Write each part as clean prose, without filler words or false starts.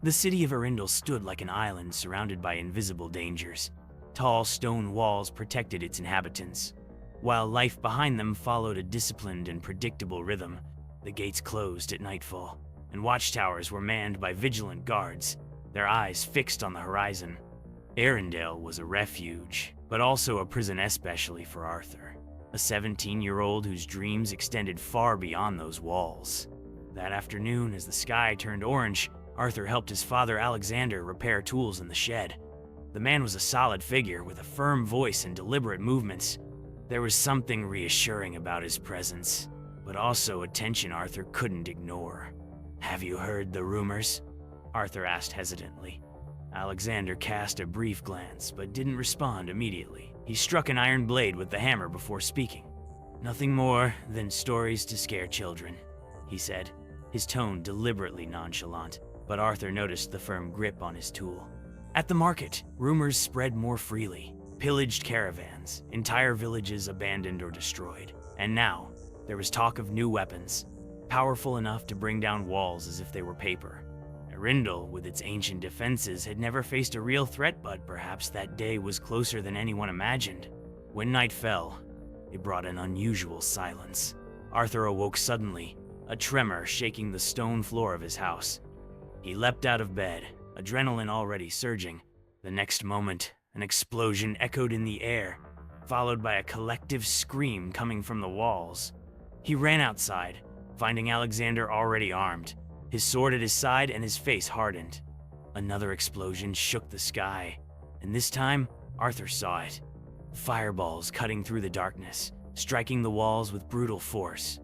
The city of Arundel stood like an island surrounded by invisible dangers. Tall stone walls protected its inhabitants. While life behind them followed a disciplined and predictable rhythm, the gates closed at nightfall, and watchtowers were manned by vigilant guards, their eyes fixed on the horizon. Arundel was a refuge, but also a prison, especially for Arthur, a 17-year-old whose dreams extended far beyond those walls. That afternoon, as the sky turned orange, Arthur helped his father Alexander repair tools in the shed. The man was a solid figure with a firm voice and deliberate movements. There was something reassuring about his presence, but also a tension Arthur couldn't ignore. "Have you heard the rumors?" Arthur asked hesitantly. Alexander cast a brief glance, but didn't respond immediately. He struck an iron blade with the hammer before speaking. "Nothing more than stories to scare children," he said, his tone deliberately nonchalant, but Arthur noticed the firm grip on his tool. At the market, rumors spread more freely. Pillaged caravans, entire villages abandoned or destroyed. And now, there was talk of new weapons, powerful enough to bring down walls as if they were paper. Arundel, with its ancient defenses, had never faced a real threat, but perhaps that day was closer than anyone imagined. When night fell, it brought an unusual silence. Arthur awoke suddenly, a tremor shaking the stone floor of his house. He leapt out of bed, adrenaline already surging. The next moment, an explosion echoed in the air, followed by a collective scream coming from the walls. He ran outside, finding Alexander already armed, his sword at his side and his face hardened. Another explosion shook the sky, and this time, Arthur saw it. Fireballs cutting through the darkness, striking the walls with brutal force.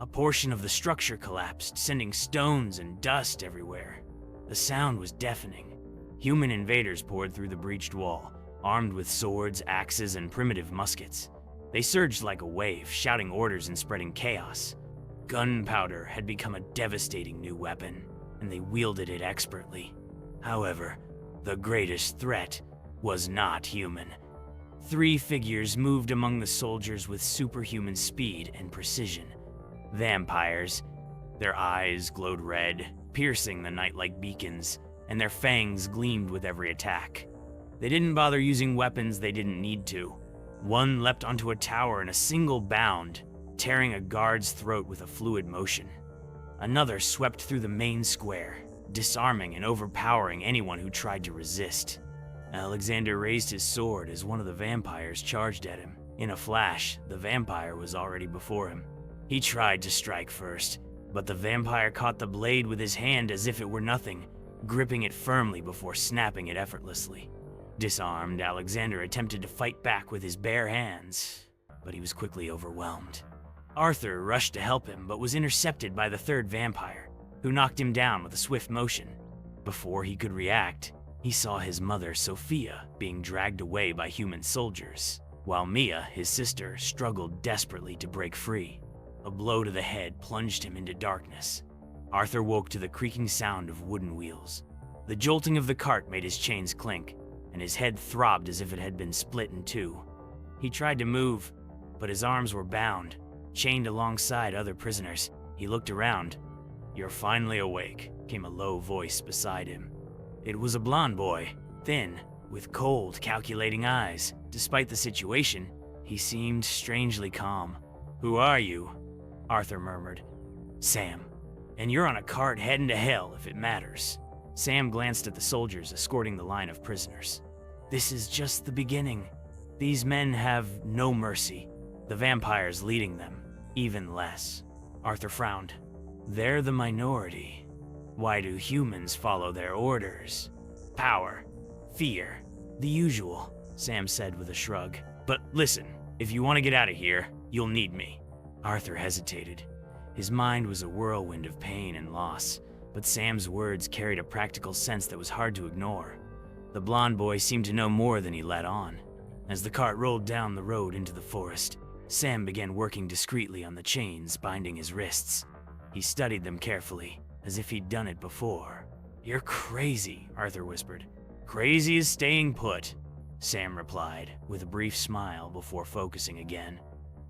A portion of the structure collapsed, sending stones and dust everywhere. The sound was deafening. Human invaders poured through the breached wall, armed with swords, axes, and primitive muskets. They surged like a wave, shouting orders and spreading chaos. Gunpowder had become a devastating new weapon, and they wielded it expertly. However, the greatest threat was not human. 3 figures moved among the soldiers with superhuman speed and precision. Vampires. Their eyes glowed red, piercing the night like beacons, and their fangs gleamed with every attack. They didn't bother using weapons they didn't need to. One leapt onto a tower in a single bound, tearing a guard's throat with a fluid motion. Another swept through the main square, disarming and overpowering anyone who tried to resist. Alexander raised his sword as one of the vampires charged at him. In a flash, the vampire was already before him. He tried to strike first, but the vampire caught the blade with his hand as if it were nothing, gripping it firmly before snapping it effortlessly. Disarmed, Alexander attempted to fight back with his bare hands, but he was quickly overwhelmed. Arthur rushed to help him, but was intercepted by the third vampire, who knocked him down with a swift motion. Before he could react, he saw his mother, Sophia, being dragged away by human soldiers, while Mia, his sister, struggled desperately to break free. A blow to the head plunged him into darkness. Arthur woke to the creaking sound of wooden wheels. The jolting of the cart made his chains clink, and his head throbbed as if it had been split in two. He tried to move, but his arms were bound, chained alongside other prisoners. He looked around. "You're finally awake," came a low voice beside him. It was a blond boy, thin, with cold, calculating eyes. Despite the situation, he seemed strangely calm. "Who are you?" Arthur murmured. "Sam. And you're on a cart heading to hell if it matters." Sam glanced at the soldiers escorting the line of prisoners. "This is just the beginning. These men have no mercy. The vampires leading them, even less." Arthur frowned. "They're the minority. Why do humans follow their orders? Power, fear, the usual," Sam said with a shrug. "But listen, if you want to get out of here, you'll need me." Arthur hesitated. His mind was a whirlwind of pain and loss, but Sam's words carried a practical sense that was hard to ignore. The blond boy seemed to know more than he let on. As the cart rolled down the road into the forest, Sam began working discreetly on the chains binding his wrists. He studied them carefully, as if he'd done it before. "You're crazy," Arthur whispered. "Crazy as staying put," Sam replied, with a brief smile before focusing again.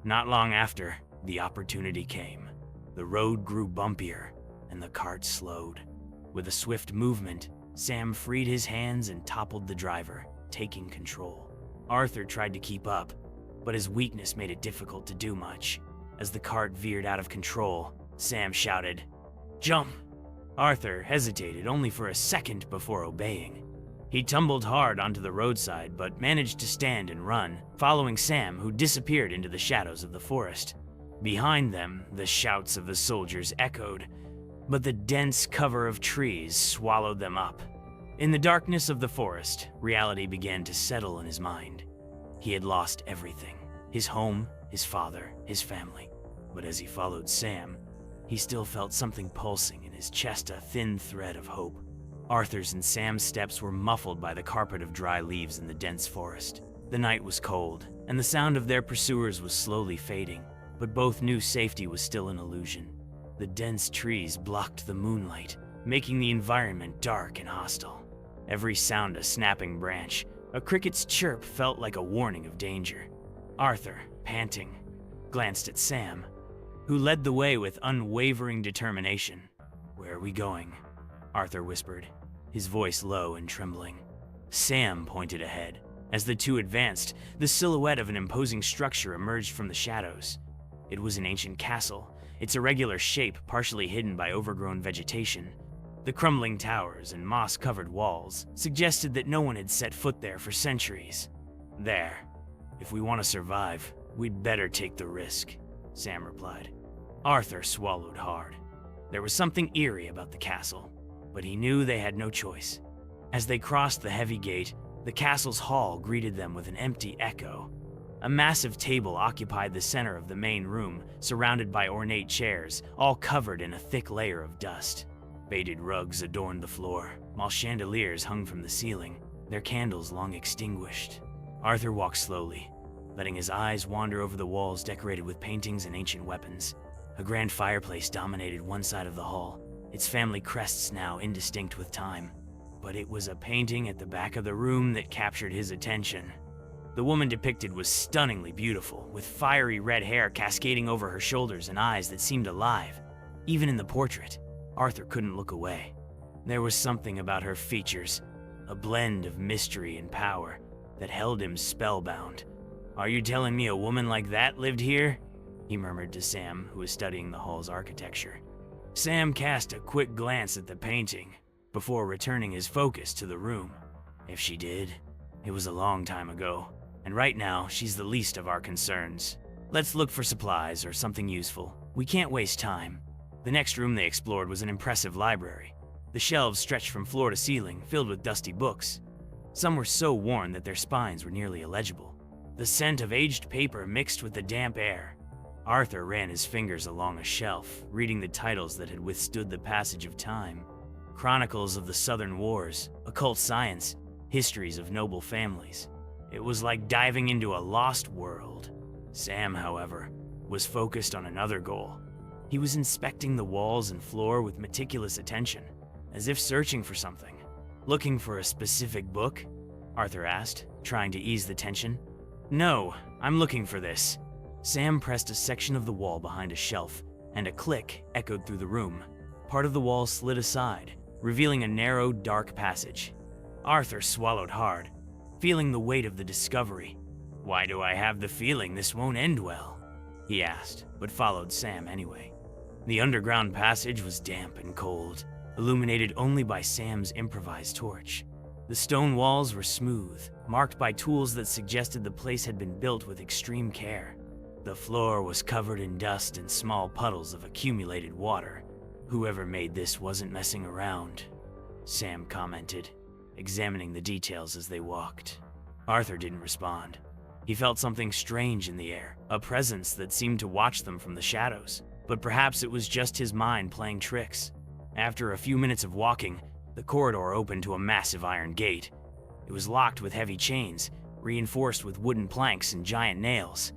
Not long after, the opportunity came. The road grew bumpier, and the cart slowed. With a swift movement, Sam freed his hands and toppled the driver, taking control. Arthur tried to keep up, but his weakness made it difficult to do much. As the cart veered out of control, Sam shouted, "Jump!" Arthur hesitated only for a second before obeying. He tumbled hard onto the roadside, but managed to stand and run, following Sam, who disappeared into the shadows of the forest. Behind them, the shouts of the soldiers echoed, but the dense cover of trees swallowed them up. In the darkness of the forest, reality began to settle in his mind. He had lost everything: his home, his father, his family. But as he followed Sam, he still felt something pulsing in his chest, a thin thread of hope. Arthur's and Sam's steps were muffled by the carpet of dry leaves in the dense forest. The night was cold, and the sound of their pursuers was slowly fading, but both knew safety was still an illusion. The dense trees blocked the moonlight, making the environment dark and hostile. Every sound a snapping branch, a cricket's chirp felt like a warning of danger. Arthur, panting, glanced at Sam, who led the way with unwavering determination. "Where are we going?" Arthur whispered, his voice low and trembling. Sam pointed ahead. As the two advanced, the silhouette of an imposing structure emerged from the shadows. It was an ancient castle, its irregular shape partially hidden by overgrown vegetation. The crumbling towers and moss-covered walls suggested that no one had set foot there for centuries. "There. If we want to survive, we'd better take the risk," Sam replied. Arthur swallowed hard. There was something eerie about the castle, but he knew they had no choice. As they crossed the heavy gate, the castle's hall greeted them with an empty echo. A massive table occupied the center of the main room, surrounded by ornate chairs, all covered in a thick layer of dust. Faded rugs adorned the floor, while chandeliers hung from the ceiling, their candles long extinguished. Arthur walked slowly, letting his eyes wander over the walls decorated with paintings and ancient weapons. A grand fireplace dominated one side of the hall, its family crests now indistinct with time. But it was a painting at the back of the room that captured his attention. The woman depicted was stunningly beautiful, with fiery red hair cascading over her shoulders and eyes that seemed alive. Even in the portrait, Arthur couldn't look away. There was something about her features, a blend of mystery and power, that held him spellbound. "Are you telling me a woman like that lived here?" he murmured to Sam, who was studying the hall's architecture. Sam cast a quick glance at the painting, before returning his focus to the room. "If she did, it was a long time ago, and right now she's the least of our concerns. Let's look for supplies or something useful. We can't waste time." The next room they explored was an impressive library. The shelves stretched from floor to ceiling, filled with dusty books. Some were so worn that their spines were nearly illegible. The scent of aged paper mixed with the damp air. Arthur ran his fingers along a shelf, reading the titles that had withstood the passage of time. Chronicles of the Southern Wars, occult science, histories of noble families. It was like diving into a lost world. Sam, however, was focused on another goal. He was inspecting the walls and floor with meticulous attention, as if searching for something. "Looking for a specific book?" Arthur asked, trying to ease the tension. "No, I'm looking for this." Sam pressed a section of the wall behind a shelf, and a click echoed through the room. Part of the wall slid aside, revealing a narrow, dark passage. Arthur swallowed hard, feeling the weight of the discovery. "Why do I have the feeling this won't end well?" he asked, but followed Sam anyway. The underground passage was damp and cold, illuminated only by Sam's improvised torch. The stone walls were smooth, marked by tools that suggested the place had been built with extreme care. The floor was covered in dust and small puddles of accumulated water. "Whoever made this wasn't messing around," Sam commented, examining the details as they walked. Arthur didn't respond. He felt something strange in the air, a presence that seemed to watch them from the shadows. But perhaps it was just his mind playing tricks. After a few minutes of walking, the corridor opened to a massive iron gate. It was locked with heavy chains, reinforced with wooden planks and giant nails.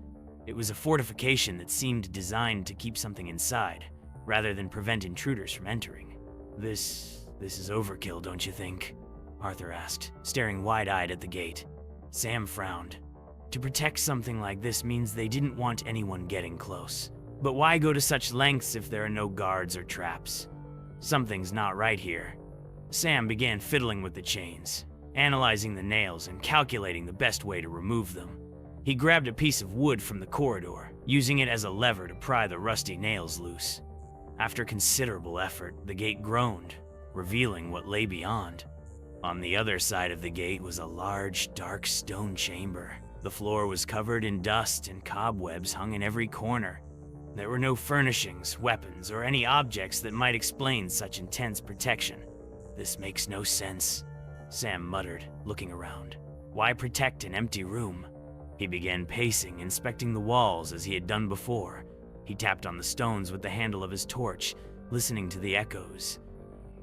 It was a fortification that seemed designed to keep something inside, rather than prevent intruders from entering. This is overkill, don't you think?" Arthur asked, staring wide-eyed at the gate. Sam frowned. To protect something like this means they didn't want anyone getting close. But why go to such lengths if there are no guards or traps? "Something's not right here," Sam began fiddling with the chains, analyzing the nails and calculating the best way to remove them. He grabbed a piece of wood from the corridor, using it as a lever to pry the rusty nails loose. After considerable effort, the gate groaned, revealing what lay beyond. On the other side of the gate was a large, dark stone chamber. The floor was covered in dust and cobwebs hung in every corner. There were no furnishings, weapons, or any objects that might explain such intense protection. "This makes no sense," Sam muttered, looking around. "Why protect an empty room?" He began pacing, inspecting the walls as he had done before. He tapped on the stones with the handle of his torch, listening to the echoes.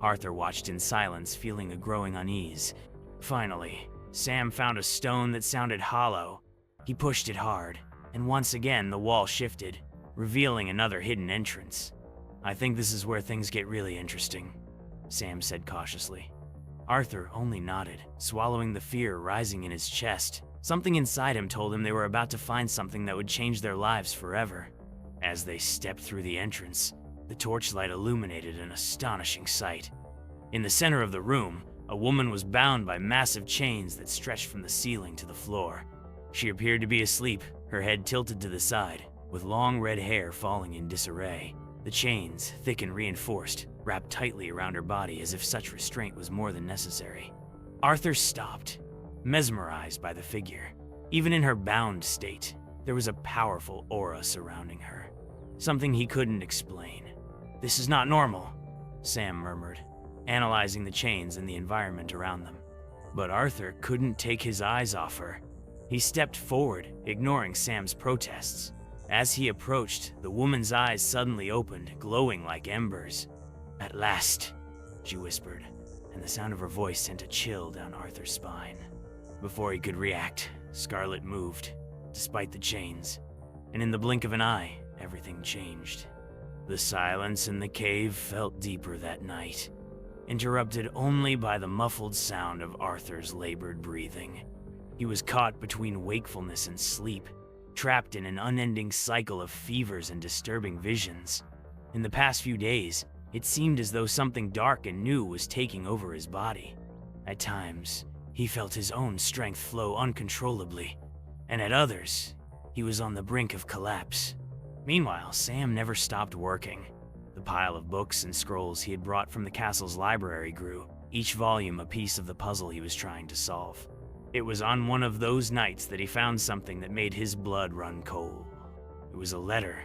Arthur watched in silence, feeling a growing unease. Finally, Sam found a stone that sounded hollow. He pushed it hard, and once again the wall shifted, revealing another hidden entrance. "I think this is where things get really interesting," Sam said cautiously. Arthur only nodded, swallowing the fear rising in his chest. Something inside him told him they were about to find something that would change their lives forever. As they stepped through the entrance, the torchlight illuminated an astonishing sight. In the center of the room, a woman was bound by massive chains that stretched from the ceiling to the floor. She appeared to be asleep, her head tilted to the side, with long red hair falling in disarray. The chains, thick and reinforced, wrapped tightly around her body as if such restraint was more than necessary. Arthur stopped, mesmerized by the figure. Even in her bound state, there was a powerful aura surrounding her, something he couldn't explain. "This is not normal," Sam murmured, analyzing the chains and the environment around them. But Arthur couldn't take his eyes off her. He stepped forward, ignoring Sam's protests. As he approached, the woman's eyes suddenly opened, glowing like embers. "At last," she whispered, and the sound of her voice sent a chill down Arthur's spine. Before he could react, Scarlett moved, despite the chains, and in the blink of an eye, everything changed. The silence in the cave felt deeper that night, interrupted only by the muffled sound of Arthur's labored breathing. He was caught between wakefulness and sleep, trapped in an unending cycle of fevers and disturbing visions. In the past few days, it seemed as though something dark and new was taking over his body. At times, he felt his own strength flow uncontrollably, and at others, he was on the brink of collapse. Meanwhile, Sam never stopped working. The pile of books and scrolls he had brought from the castle's library grew, each volume a piece of the puzzle he was trying to solve. It was on one of those nights that he found something that made his blood run cold. It was a letter,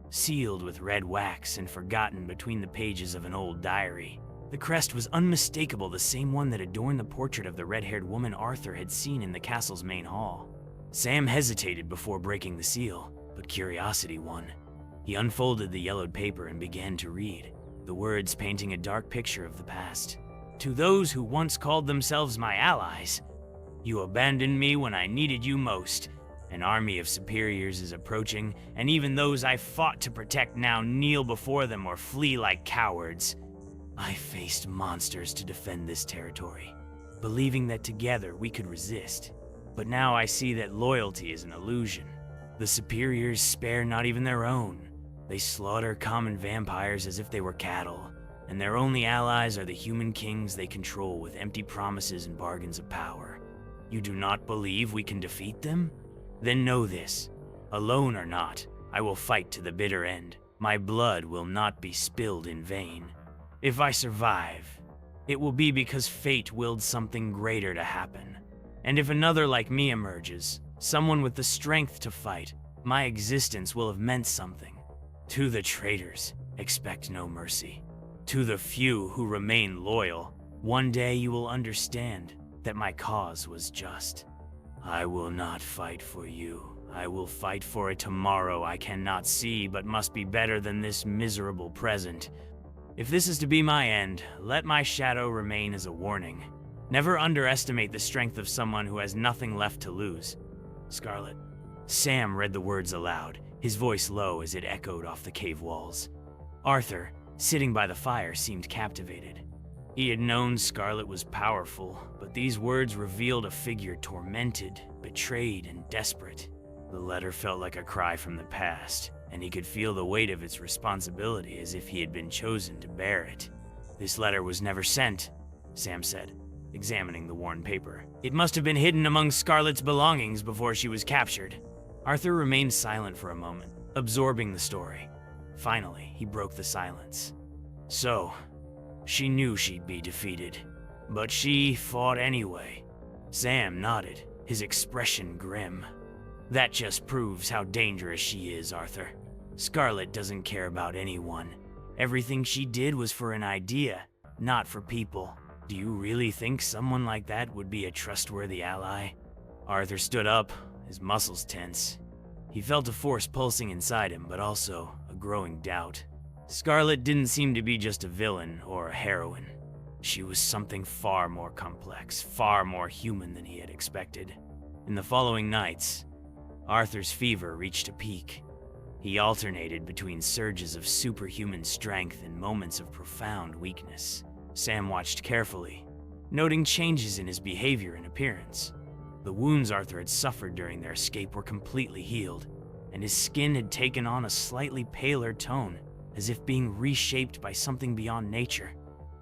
sealed with red wax and forgotten between the pages of an old diary. The crest was unmistakable, the same one that adorned the portrait of the red-haired woman Arthur had seen in the castle's main hall. Sam hesitated before breaking the seal, but curiosity won. He unfolded the yellowed paper and began to read, the words painting a dark picture of the past. "To those who once called themselves my allies, you abandoned me when I needed you most. An army of superiors is approaching, and even those I fought to protect now kneel before them or flee like cowards. I faced monsters to defend this territory, believing that together we could resist. But now I see that loyalty is an illusion. The superiors spare not even their own. They slaughter common vampires as if they were cattle, and their only allies are the human kings they control with empty promises and bargains of power. You do not believe we can defeat them? Then know this. Alone or not, I will fight to the bitter end. My blood will not be spilled in vain. If I survive, it will be because fate willed something greater to happen. And if another like me emerges, someone with the strength to fight, my existence will have meant something. To the traitors, expect no mercy. To the few who remain loyal, one day you will understand that my cause was just. I will not fight for you. I will fight for a tomorrow I cannot see but must be better than this miserable present. If this is to be my end, let my shadow remain as a warning. Never underestimate the strength of someone who has nothing left to lose. Scarlett." Sam read the words aloud, his voice low as it echoed off the cave walls. Arthur, sitting by the fire, seemed captivated. He had known Scarlett was powerful, but these words revealed a figure tormented, betrayed, and desperate. The letter felt like a cry from the past, and he could feel the weight of its responsibility as if he had been chosen to bear it. This letter was never sent. Sam said, examining the worn paper. It must have been hidden among Scarlett's belongings before she was captured. Arthur remained silent for a moment, absorbing the story. Finally, he broke the silence. So, she knew she'd be defeated, but she fought anyway. Sam nodded, his expression grim. That just proves how dangerous she is, Arthur. Scarlett doesn't care about anyone. Everything she did was for an idea, not for people. Do you really think someone like that would be a trustworthy ally? Arthur stood up, his muscles tense. He felt a force pulsing inside him, but also a growing doubt. Scarlett didn't seem to be just a villain or a heroine. She was something far more complex, far more human than he had expected. In the following nights, Arthur's fever reached a peak. He alternated between surges of superhuman strength and moments of profound weakness. Sam watched carefully, noting changes in his behavior and appearance. The wounds Arthur had suffered during their escape were completely healed, and his skin had taken on a slightly paler tone, as if being reshaped by something beyond nature.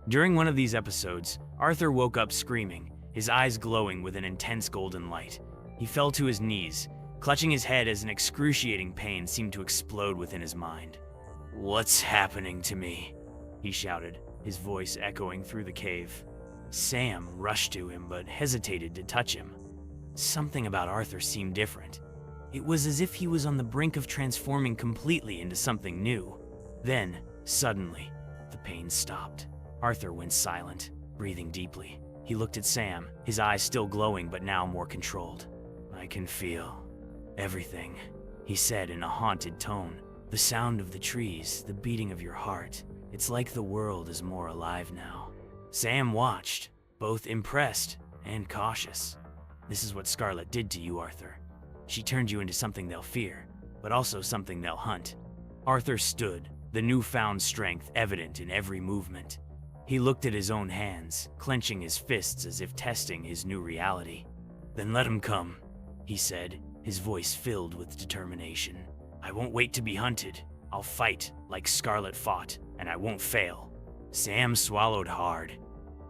During one of these episodes, Arthur woke up screaming, his eyes glowing with an intense golden light. He fell to his knees, clutching his head as an excruciating pain seemed to explode within his mind. "What's happening to me?" he shouted, his voice echoing through the cave. Sam rushed to him but hesitated to touch him. Something about Arthur seemed different. It was as if he was on the brink of transforming completely into something new. Then, suddenly, the pain stopped. Arthur went silent, breathing deeply. He looked at Sam, his eyes still glowing but now more controlled. "I can feel everything," he said in a haunted tone. "The sound of the trees, the beating of your heart. It's like the world is more alive now." Sam watched, both impressed and cautious. "This is what Scarlett did to you, Arthur. She turned you into something they'll fear, but also something they'll hunt." Arthur stood, the newfound strength evident in every movement. He looked at his own hands, clenching his fists as if testing his new reality. "Then let him come," he said, his voice filled with determination. "I won't wait to be hunted. I'll fight like Scarlett fought, and I won't fail." Sam swallowed hard.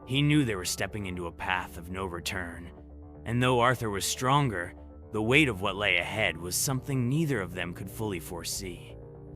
He knew they were stepping into a path of no return, and though Arthur was stronger, the weight of what lay ahead was something neither of them could fully foresee.